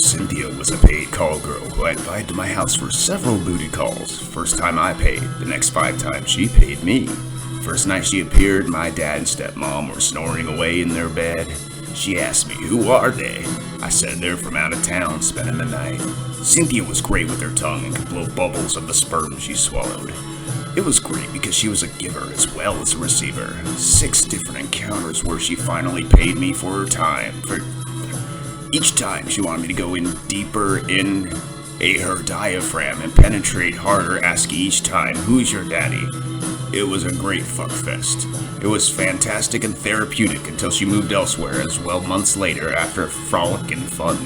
Cynthia was a paid call girl who I invited to my house for several booty calls. First time I paid, the next 5 times she paid me. First night she appeared, my dad and stepmom were snoring away in their bed. She asked me, who are they? I said they're from out of town, spending the night. Cynthia was great with her tongue and could blow bubbles of the sperm she swallowed. It was great because she was a giver as well as a receiver. 6 different encounters where she finally paid me for her time. Each time she wanted me to go in deeper in her diaphragm and penetrate harder, asking each time, who's your daddy? It was a great fuckfest. It was fantastic and therapeutic until she moved elsewhere as well months later after frolic and fun.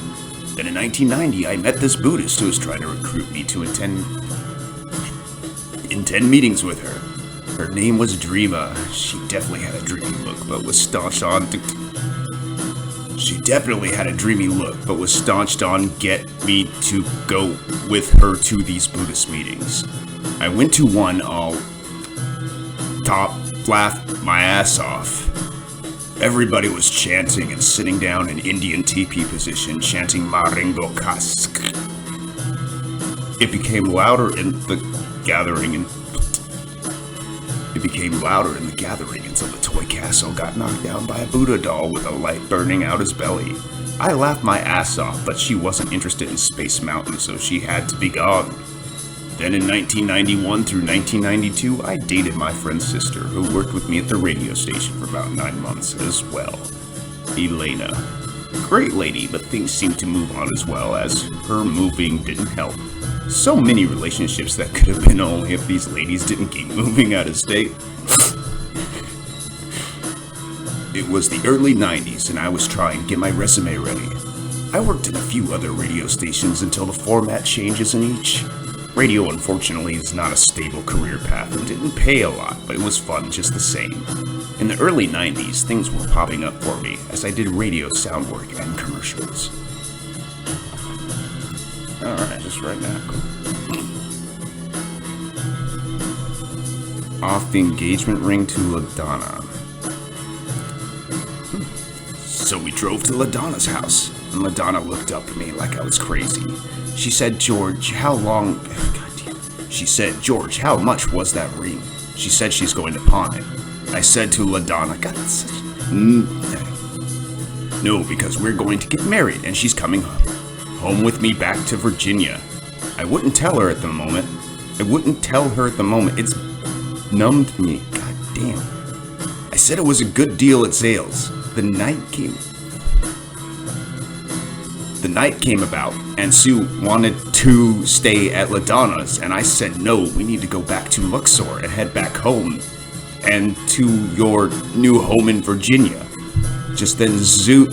Then in 1990 I met this Buddhist who was trying to recruit me to attend 10 meetings with her. Her name was Dreama. She definitely had a dreamy look, but was staunched on get me to go with her to these Buddhist meetings. I went to one all laughed my ass off. Everybody was chanting and sitting down in Indian teepee position, chanting Maringo Kask. It became louder in the gathering until the toy castle got knocked down by a Buddha doll with a light burning out his belly. I laughed my ass off, but she wasn't interested in Space Mountain, so she had to be gone. Then in 1991 through 1992, I dated my friend's sister, who worked with me at the radio station for about 9 months as well. Elena. Great lady, but things seemed to move on as well as her moving didn't help. So many relationships that could have been only if these ladies didn't keep moving out of state. It was the early 90s and I was trying to get my resume ready. I worked in a few other radio stations until the format changes in each. Radio, unfortunately, is not a stable career path and didn't pay a lot, but it was fun just the same. In the early 90s, things were popping up for me as I did radio sound work and commercials. Alright, just right now. Off the engagement ring to LaDonna. So we drove to LaDonna's house, and LaDonna looked up at me like I was crazy. She said, George, how much was that ring? She said she's going to pawn it. I said to LaDonna, no, because we're going to get married, and she's coming home with me back to Virginia. I wouldn't tell her at the moment. It's numbed me. God damn. I said it was a good deal at sales. The night came about, and Sue wanted to stay at LaDonna's, and I said, no, we need to go back to Luxor and head back home and to your new home in Virginia. Just then Sue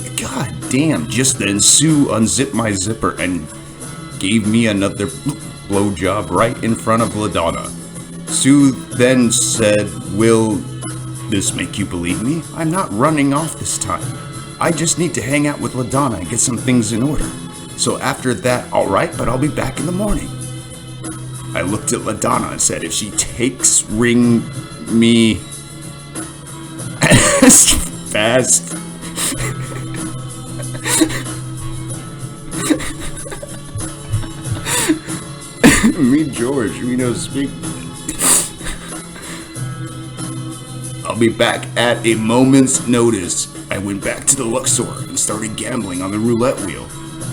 unzipped my zipper and gave me another blowjob right in front of LaDonna. Sue then said, will this make you believe me? I'm not running off this time. I just need to hang out with LaDonna and get some things in order. So after that, alright, but I'll be back in the morning. I looked at LaDonna and said, if she takes ring me as fast me, George, we don't speak. I'll be back at a moment's notice. I went back to the Luxor and started gambling on the roulette wheel.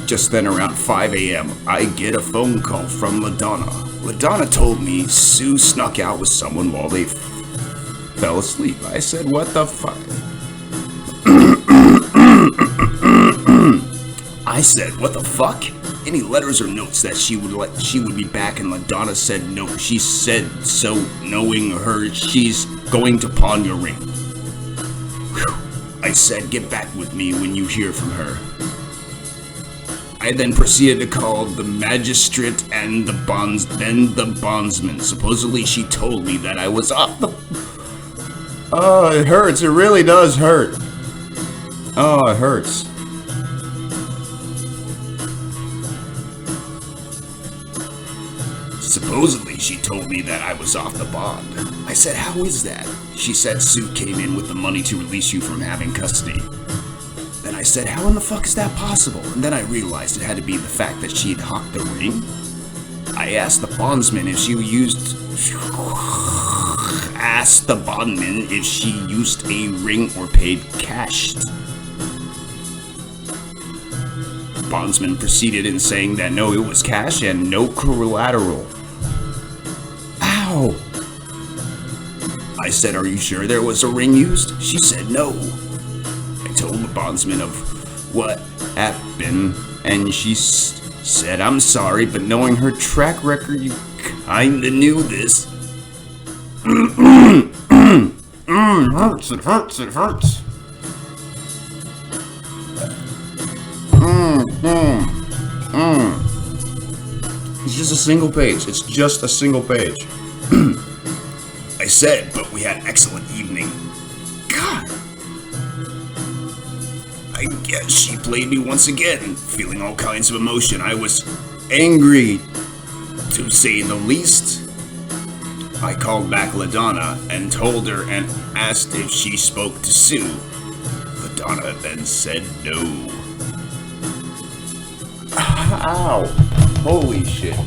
Just then around 5 a.m., I get a phone call from LaDonna. LaDonna told me Sue snuck out with someone while they fell asleep. I said, what the fuck? I said, what the fuck? Any letters or notes that she would be back, and LaDonna said no. She said so, knowing her, she's going to pawn your ring. Whew. I said, get back with me when you hear from her. I then proceeded to call the magistrate and the bondsman. Supposedly she told me that I was off the... Oh, it hurts. It really does hurt. Oh, it hurts. Supposedly, she told me that I was off the bond. I said, how is that? She said Sue came in with the money to release you from having custody. Then I said, how in the fuck is that possible? And then I realized it had to be the fact that she'd hawked the ring. I asked the bondsman if she used a ring or paid cash. The bondsman proceeded in saying that no, it was cash and no collateral. Ow! I said, are you sure there was a ring used? She said no. I told the bondsman of what happened, and she said, I'm sorry, but knowing her track record, you kinda knew this. It hurts. It's just a single page. I said, but we had an excellent evening. God. I guess she played me once again, feeling all kinds of emotion. I was angry, to say the least. I called back LaDonna and told her and asked if she spoke to Sue. LaDonna then said no. Ow. Holy shit.